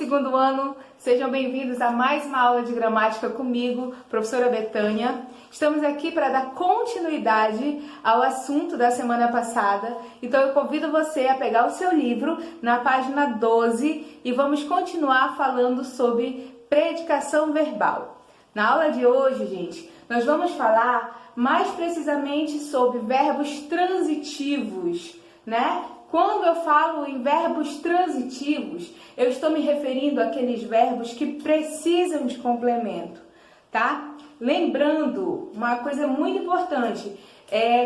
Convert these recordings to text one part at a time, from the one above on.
segundo ano, sejam bem-vindos a mais uma aula de gramática comigo, professora Betânia. Estamos aqui para dar continuidade ao assunto da semana passada, então eu convido você a pegar o seu livro na página 12 e vamos continuar falando sobre predicação verbal. Na aula de hoje, gente, nós vamos falar mais precisamente sobre verbos transitivos, né? Quando eu falo em verbos transitivos, eu estou me referindo àqueles verbos que precisam de complemento, tá? Lembrando, uma coisa muito importante,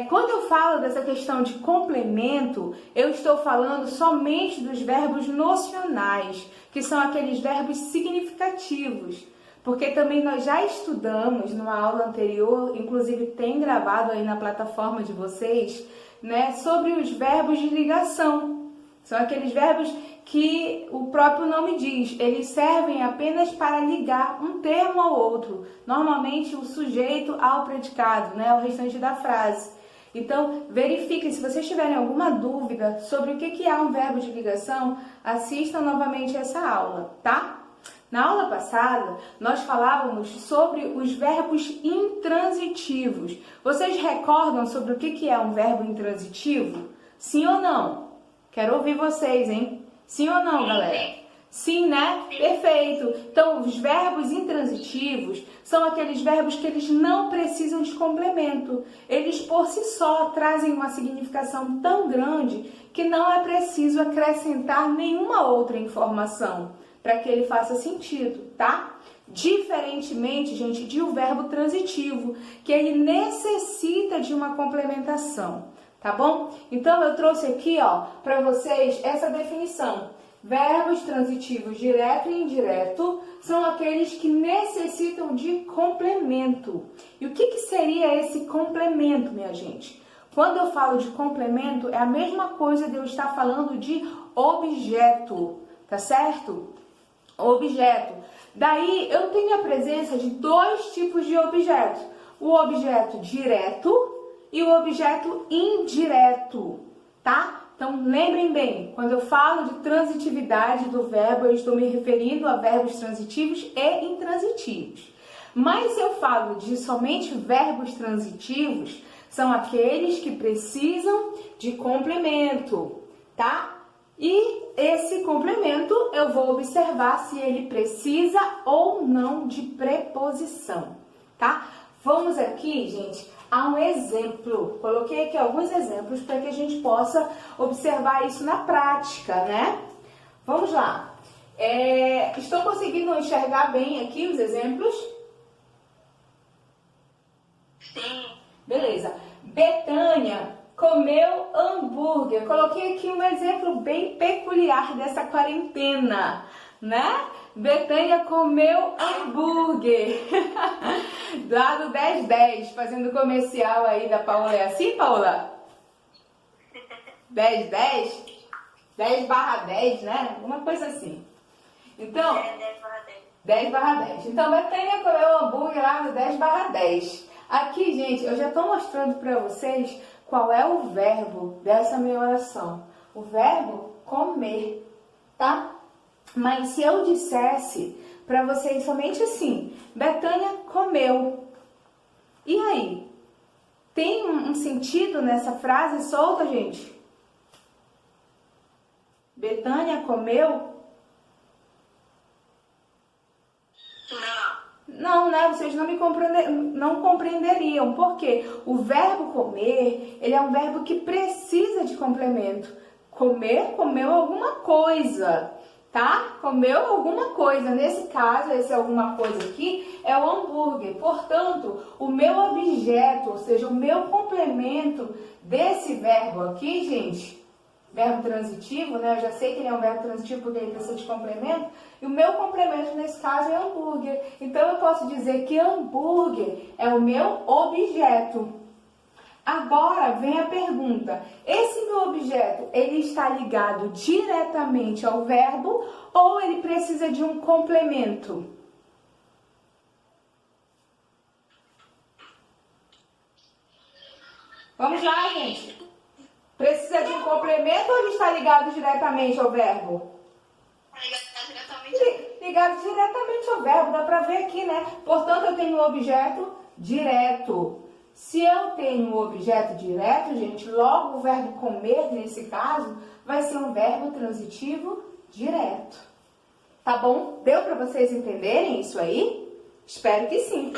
quando eu falo dessa questão de complemento, eu estou falando somente dos verbos nocionais, que são aqueles verbos significativos. Porque também nós já estudamos numa aula anterior, inclusive tem gravado aí na plataforma de vocês, né, sobre os verbos de ligação. São aqueles verbos que o próprio nome diz, eles servem apenas para ligar um termo ao outro, normalmente o sujeito ao predicado, né, ao restante da frase. Então, verifiquem, se vocês tiverem alguma dúvida sobre o que é um verbo de ligação, assistam novamente essa aula, tá? Na aula passada, nós falávamos sobre os verbos intransitivos. Vocês recordam sobre o que é um verbo intransitivo? Sim ou não? Quero ouvir vocês, hein? Sim ou não, galera? Sim, né? Perfeito. Então, os verbos intransitivos são aqueles verbos que eles não precisam de complemento. Eles, por si só, trazem uma significação tão grande que não é preciso acrescentar nenhuma outra informação para que ele faça sentido, tá? Diferentemente, gente, de um verbo transitivo, que ele necessita de uma complementação, tá bom? Então, eu trouxe aqui, ó, para vocês essa definição. Verbos transitivos direto e indireto são aqueles que necessitam de complemento. E o que seria esse complemento, minha gente? Quando eu falo de complemento, é a mesma coisa de eu estar falando de objeto, tá certo? Objeto. Daí eu tenho a presença de dois tipos de objetos: o objeto direto e o objeto indireto, tá? Então lembrem bem, quando eu falo de transitividade do verbo, eu estou me referindo a verbos transitivos e intransitivos. Mas se eu falo de somente verbos transitivos, são aqueles que precisam de complemento, tá? E esse complemento eu vou observar se ele precisa ou não de preposição, tá? Vamos aqui, gente, a um exemplo. Coloquei aqui alguns exemplos para que a gente possa observar isso na prática, né? Vamos lá. Estão conseguindo enxergar bem aqui os exemplos? Sim. Beleza. Betânia comeu hambúrguer. Coloquei aqui um exemplo bem peculiar dessa quarentena, né? Betânia comeu hambúrguer. Lá do 1010, fazendo comercial aí da Paula. É assim, Paula? 1010? 10/10, né? Alguma coisa assim. Então, 10/10. Então, Betânia comeu hambúrguer lá no 10/10. Aqui, gente, eu já estou mostrando para vocês qual é o verbo dessa minha oração. O verbo comer, tá? Mas se eu dissesse para vocês somente assim, Betânia comeu. E aí? Tem um sentido nessa frase solta, gente? Betânia comeu? Não, né? Vocês não compreenderiam. Por quê? O verbo comer, ele é um verbo que precisa de complemento. Comer, comeu alguma coisa, tá? Comeu alguma coisa. Nesse caso, esse alguma coisa aqui é o hambúrguer. Portanto, o meu objeto, ou seja, o meu complemento desse verbo aqui, gente, verbo transitivo, né? Eu já sei que ele é um verbo transitivo porque ele precisa de complemento. E o meu complemento nesse caso é hambúrguer. Então eu posso dizer que hambúrguer é o meu objeto. Agora vem a pergunta: esse meu objeto, ele está ligado diretamente ao verbo ou ele precisa de um complemento? Vamos lá, gente. Precisa de um complemento ou ele está ligado diretamente ao verbo? Está ligado diretamente ao ligado diretamente ao verbo, dá pra ver aqui, né? Portanto, eu tenho o objeto direto. Se eu tenho o objeto direto, gente, logo o verbo comer, nesse caso, vai ser um verbo transitivo direto. Tá bom? Deu para vocês entenderem isso aí? Espero que sim.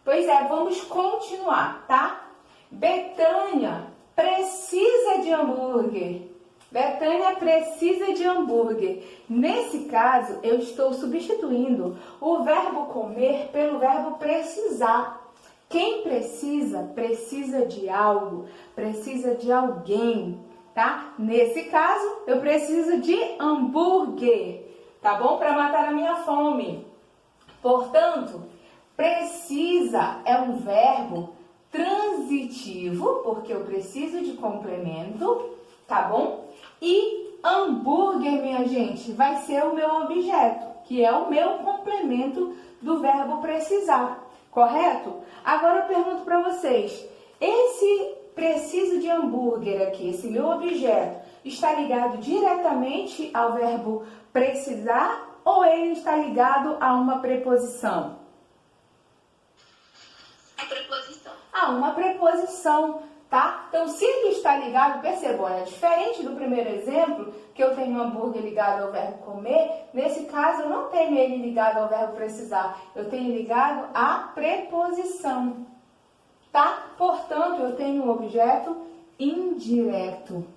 Pois é, vamos continuar, tá? Betânia precisa de hambúrguer. Betânia precisa de hambúrguer. Nesse caso, eu estou substituindo o verbo comer pelo verbo precisar. Quem precisa, precisa de algo, precisa de alguém, tá? Nesse caso, eu preciso de hambúrguer, tá bom? Para matar a minha fome. Portanto, precisa é um verbo transitivo, porque eu preciso de complemento, tá bom? E hambúrguer, minha gente, vai ser o meu objeto, que é o meu complemento do verbo precisar. Correto? Agora eu pergunto para vocês, esse preciso de hambúrguer aqui, esse meu objeto, está ligado diretamente ao verbo precisar ou ele está ligado a uma preposição? A preposição. A uma preposição, tá? Então, se ele está ligado, percebam, é diferente do primeiro exemplo, que eu tenho hambúrguer ligado ao verbo comer, nesse caso eu não tenho ele ligado ao verbo precisar, eu tenho ligado à preposição, tá? Portanto, eu tenho um objeto indireto.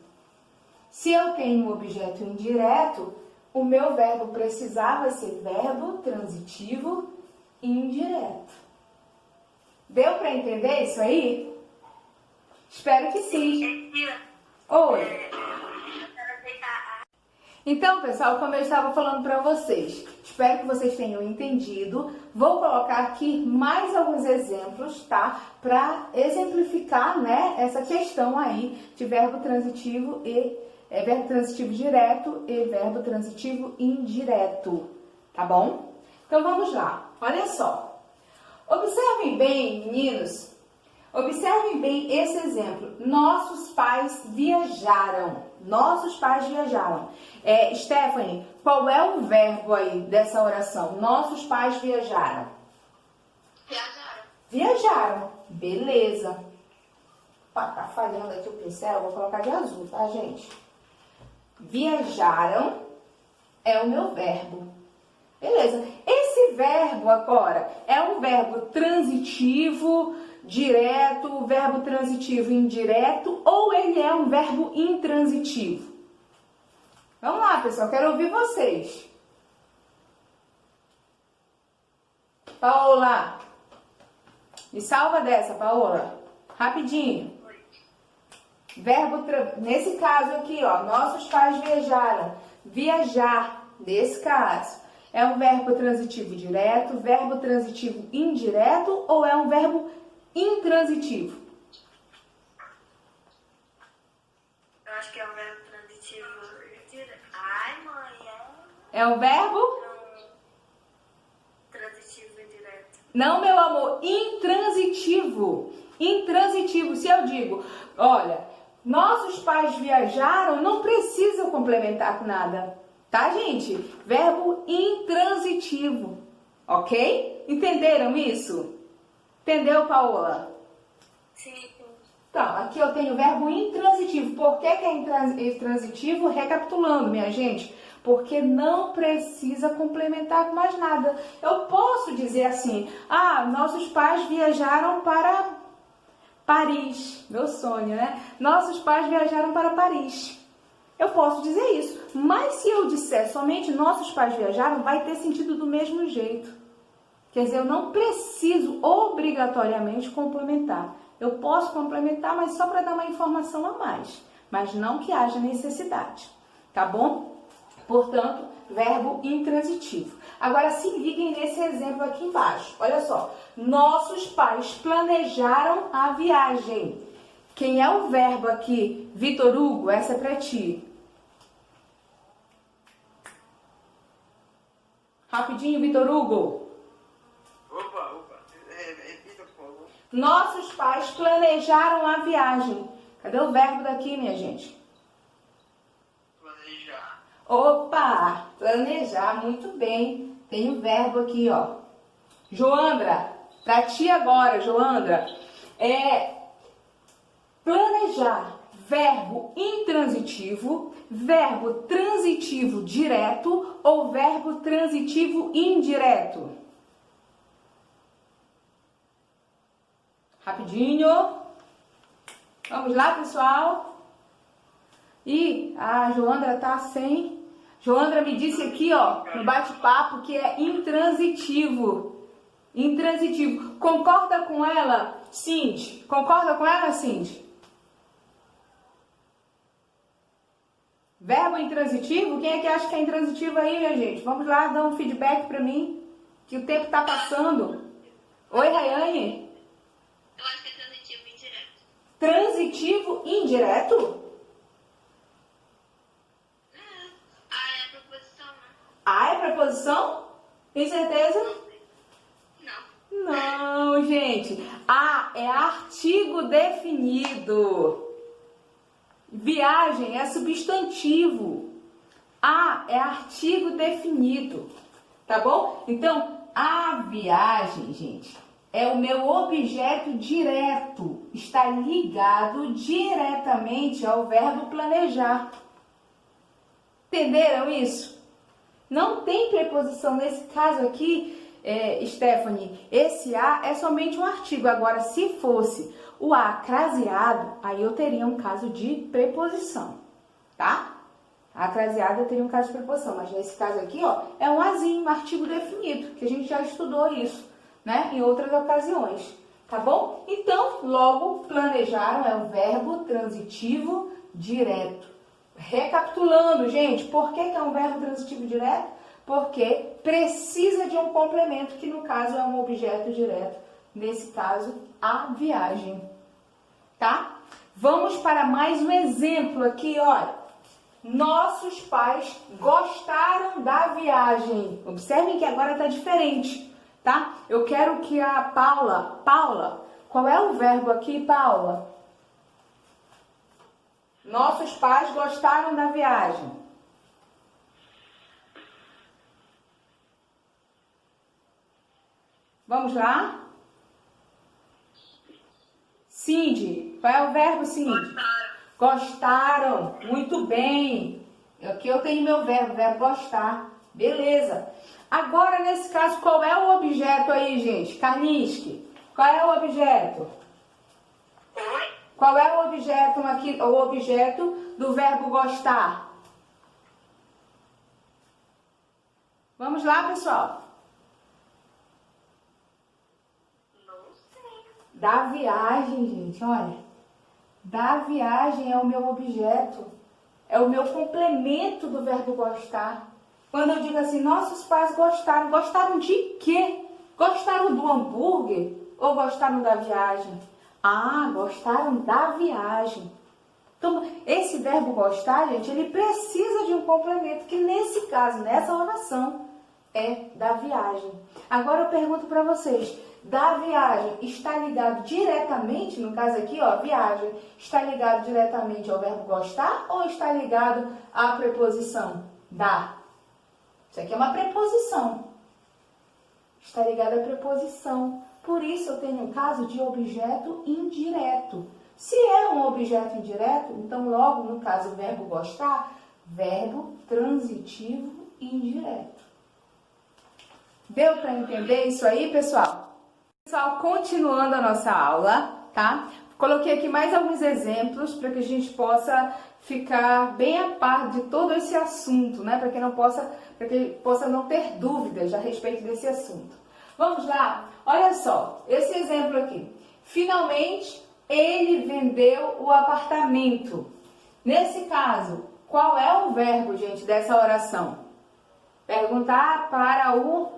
Se eu tenho um objeto indireto, o meu verbo precisar vai ser verbo transitivo indireto. Deu para entender isso aí? Espero que sim. Oi. Então, pessoal, como eu estava falando para vocês, espero que vocês tenham entendido. Vou colocar aqui mais alguns exemplos, tá? Para exemplificar, né, essa questão aí de verbo transitivo e verbo transitivo direto e verbo transitivo indireto, tá bom? Então, vamos lá. Olha só. Observem bem, meninos. Observem bem esse exemplo. Nossos pais viajaram. Nossos pais viajaram. Stephanie, qual é o verbo aí dessa oração? Nossos pais viajaram. Viajaram. Viajaram. Beleza. Tá falhando aqui o pincel, vou colocar de azul, tá, gente? Viajaram é o meu verbo. Beleza. Esse verbo agora é um verbo transitivo, direto, verbo transitivo indireto, ou ele é um verbo intransitivo? Vamos lá, pessoal, quero ouvir vocês. Paola, me salva dessa, Paola. Rapidinho. Verbo, nesse caso aqui, ó, nossos pais viajaram. Viajar, nesse caso. É um verbo transitivo direto, verbo transitivo indireto ou é um verbo intransitivo? Eu acho que é um verbo transitivo direto. Ai, mãe, é um verbo? Transitivo direto. Não, meu amor, intransitivo. Intransitivo. Se eu digo, olha, nossos pais viajaram, não precisa complementar com nada. Tá, gente? Verbo intransitivo, ok? Entenderam isso? Entendeu, Paola? Sim. Então, aqui eu tenho verbo intransitivo. Por que é intransitivo? Recapitulando, minha gente. Porque não precisa complementar com mais nada. Eu posso dizer assim, nossos pais viajaram para Paris. Meu sonho, né? Nossos pais viajaram para Paris. Eu posso dizer isso, mas se eu disser somente nossos pais viajaram, vai ter sentido do mesmo jeito. Quer dizer, eu não preciso obrigatoriamente complementar. Eu posso complementar, mas só para dar uma informação a mais, mas não que haja necessidade, tá bom? Portanto, verbo intransitivo. Agora, se liguem nesse exemplo aqui embaixo. Olha só, nossos pais planejaram a viagem. Quem é o verbo aqui? Vitor Hugo, essa é para ti. Rapidinho, Vitor Hugo. Opa. Repita, por favor. Nossos pais planejaram a viagem. Cadê o verbo daqui, minha gente? Planejar. Opa! Planejar, muito bem. Tem um verbo aqui, ó. Joandra, pra ti agora, Joandra, planejar, verbo intransitivo, verbo transitivo direto ou verbo transitivo indireto? Rapidinho. Vamos lá, pessoal. E a Joandra tá sem. Joandra me disse aqui, ó, no bate-papo, que é intransitivo. Intransitivo. Concorda com ela, Cindy? Concorda com ela, Cindy? Verbo intransitivo? Quem é que acha que é intransitivo aí, minha gente? Vamos lá, dá um feedback pra mim, que o tempo tá passando. Oi, Rayane? Eu acho que é transitivo indireto. Transitivo indireto? É preposição, né? Ah, é preposição? Tem certeza? Não. Não, gente. A é artigo definido. Viagem é substantivo. A é artigo definido. Tá bom? Então, a viagem, gente, é o meu objeto direto. Está ligado diretamente ao verbo planejar. Entenderam isso? Não tem preposição nesse caso aqui, Stephanie. Esse a é somente um artigo. Agora, se fosse o a craseado, aí eu teria um caso de preposição, tá? A craseado eu teria um caso de preposição, mas nesse caso aqui, ó, é um azinho, um artigo definido, que a gente já estudou isso, né, em outras ocasiões, tá bom? Então, logo, planejaram é o verbo transitivo direto. Recapitulando, gente, por que é um verbo transitivo direto? Porque precisa de um complemento, que no caso é um objeto direto, nesse caso, a viagem, tá? Vamos para mais um exemplo aqui, olha. Nossos pais gostaram da viagem. Observem que agora está diferente, tá? Eu quero que a Paula, qual é o verbo aqui, Paula? Nossos pais gostaram da viagem. Vamos lá? Cindy, qual é o verbo, Cindy? Gostaram. Muito bem. Aqui eu tenho meu verbo gostar. Beleza. Agora, nesse caso, qual é o objeto aí, gente? Karniski, qual é o objeto? Oi? Qual é o objeto aqui, o objeto do verbo gostar? Vamos lá, pessoal. Não sei. Da viagem, gente, olha. Da viagem é o meu objeto. É o meu complemento do verbo gostar. Quando eu digo assim, nossos pais gostaram. Gostaram de quê? Gostaram do hambúrguer ou gostaram da viagem? Ah, gostaram da viagem. Então, esse verbo gostar, gente, ele precisa de um complemento, que nesse caso, nessa oração, é da viagem. Agora eu pergunto para vocês, da viagem está ligado diretamente, no caso aqui, ó, viagem, está ligado diretamente ao verbo gostar ou está ligado à preposição da? Isso aqui é uma preposição. Está ligado à preposição. Por isso eu tenho um caso de objeto indireto. Se é um objeto indireto, então logo no caso o verbo gostar, verbo transitivo indireto. Deu para entender isso aí, pessoal? Pessoal, continuando a nossa aula, tá? Coloquei aqui mais alguns exemplos para que a gente possa ficar bem a par de todo esse assunto, né? Para que possa não ter dúvidas a respeito desse assunto. Vamos lá? Olha só, esse exemplo aqui. Finalmente, ele vendeu o apartamento. Nesse caso, qual é o verbo, gente, dessa oração? Perguntar para o...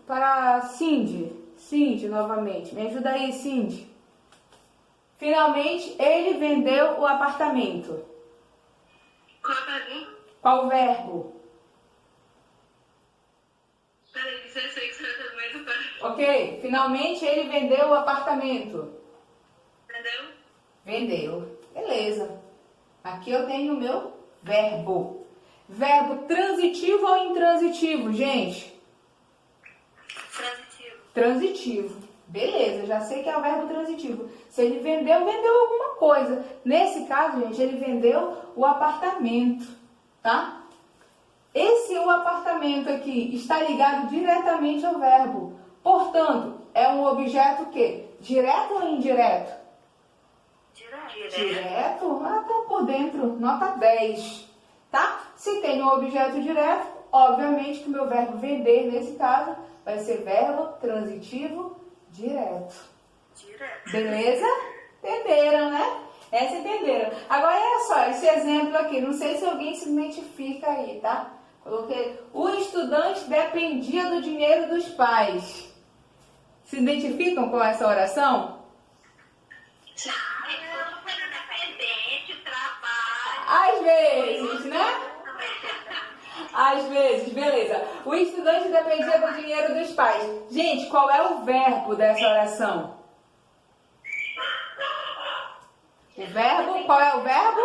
para Cindy. Cindy, novamente. Me ajuda aí, Cindy. Finalmente, ele vendeu o apartamento. Qual a pergunta? Qual o verbo? Peraí, você sei que você vai ter medo, peraí. Ok, finalmente ele vendeu o apartamento. Entendeu? Vendeu. Beleza. Aqui eu tenho o meu verbo. Verbo transitivo ou intransitivo, gente? Transitivo. Transitivo. Beleza, já sei que é o verbo transitivo. Se ele vendeu, vendeu alguma coisa. Nesse caso, gente, ele vendeu o apartamento, tá? Esse o apartamento aqui está ligado diretamente ao verbo. Portanto, é um objeto que? Direto ou indireto? Direto? Ah, tá por dentro. Nota 10. Tá? Se tem um objeto direto, obviamente que o meu verbo vender, nesse caso, vai ser verbo transitivo direto. Beleza? Entenderam, né? Essa entenderam. Agora, olha só, esse exemplo aqui. Não sei se alguém se identifica aí, tá? Coloquei. O estudante dependia do dinheiro dos pais. Se identificam com essa oração? Às vezes, né? Às vezes, beleza. O estudante dependia do dinheiro dos pais. Gente, qual é o verbo dessa oração? O verbo, qual é o verbo?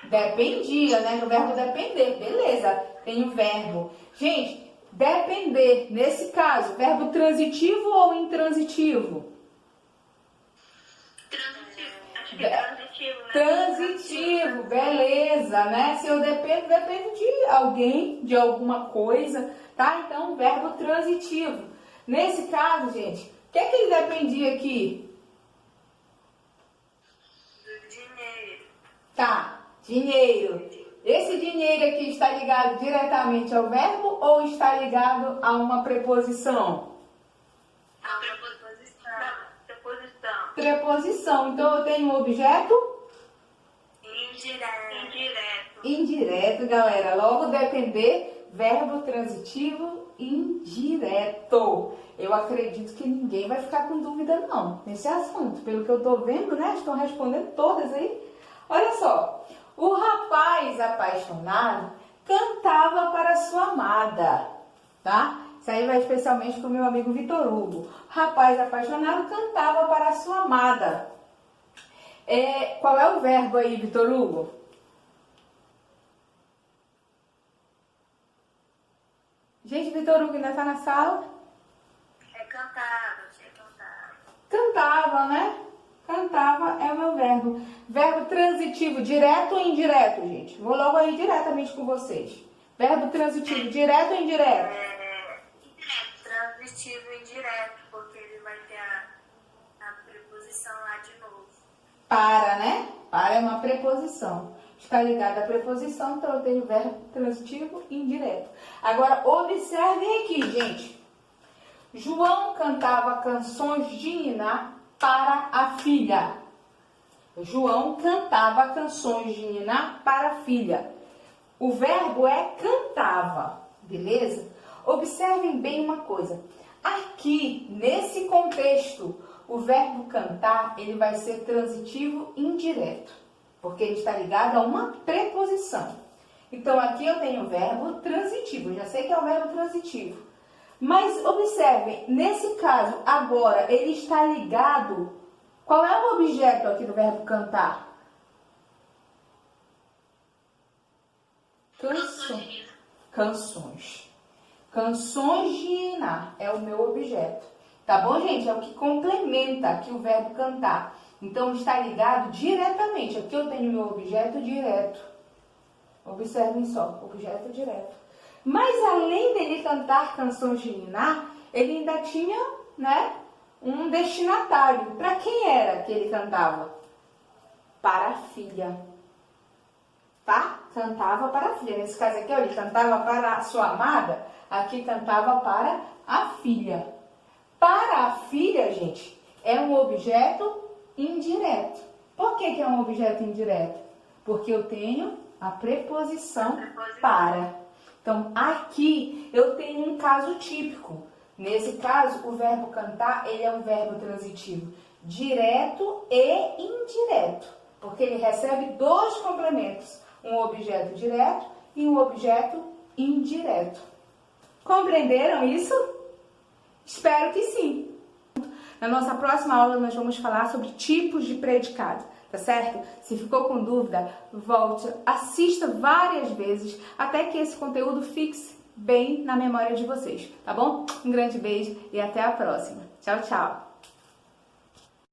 Dependia, né? O verbo depender, beleza. Tem o verbo. Gente, depender, nesse caso, verbo transitivo ou intransitivo? Transitivo, beleza, né? Se eu dependo, depende de alguém, de alguma coisa, tá? Então, verbo transitivo. Nesse caso, gente, o que é que ele dependia aqui? Do dinheiro. Tá, dinheiro. Esse dinheiro aqui está ligado diretamente ao verbo ou está ligado a uma preposição? A preposição. Preposição. Então, eu tenho um objeto? Indireto, galera. Logo, depender, verbo transitivo indireto. Eu acredito que ninguém vai ficar com dúvida, não, nesse assunto. Pelo que eu tô vendo, né? Estão respondendo todas aí. Olha só. O rapaz apaixonado cantava para sua amada, tá? Isso aí vai especialmente para o meu amigo Vitor Hugo. O rapaz apaixonado cantava para sua amada. Qual é o verbo aí, Vitor Hugo? Gente, Vitor Hugo ainda está na sala? Cantava, né? Cantava é o meu verbo. Verbo transitivo, direto ou indireto, gente? Vou logo aí diretamente com vocês. Verbo transitivo, direto ou indireto? Transitivo indireto, porque ele vai ter a preposição lá de novo. Para, né? Para é uma preposição. Está ligado à preposição, então eu tenho verbo transitivo indireto. Agora, observem aqui, gente. João cantava canções de niná para a filha. João cantava canções de niná para a filha. O verbo é cantava, beleza? Observem bem uma coisa. Aqui, nesse contexto, o verbo cantar, ele vai ser transitivo indireto, porque ele está ligado a uma preposição. Então, aqui eu tenho o verbo transitivo, já sei que é o verbo transitivo. Mas, observem, nesse caso, agora, ele está ligado... Qual é o objeto aqui do verbo cantar? Canções. Canções de niná é o meu objeto. Tá bom, gente? É o que complementa aqui o verbo cantar. Então, está ligado diretamente. Aqui eu tenho meu objeto direto. Observem só, objeto direto. Mas, além dele cantar canções de niná, ele ainda tinha, né, um destinatário. Para quem era que ele cantava? Para a filha. Tá? Cantava para a filha. Nesse caso aqui, ele cantava para a sua amada. Aqui cantava para a filha. Para a filha, gente, é um objeto indireto. Por que é um objeto indireto? Porque eu tenho a preposição para. Então, aqui eu tenho um caso típico. Nesse caso, o verbo cantar, ele é um verbo transitivo direto e indireto. Porque ele recebe dois complementos. Um objeto direto e um objeto indireto. Compreenderam isso? Espero que sim. Na nossa próxima aula nós vamos falar sobre tipos de predicado, tá certo? Se ficou com dúvida, volte, assista várias vezes até que esse conteúdo fixe bem na memória de vocês, tá bom? Um grande beijo e até a próxima. Tchau, tchau!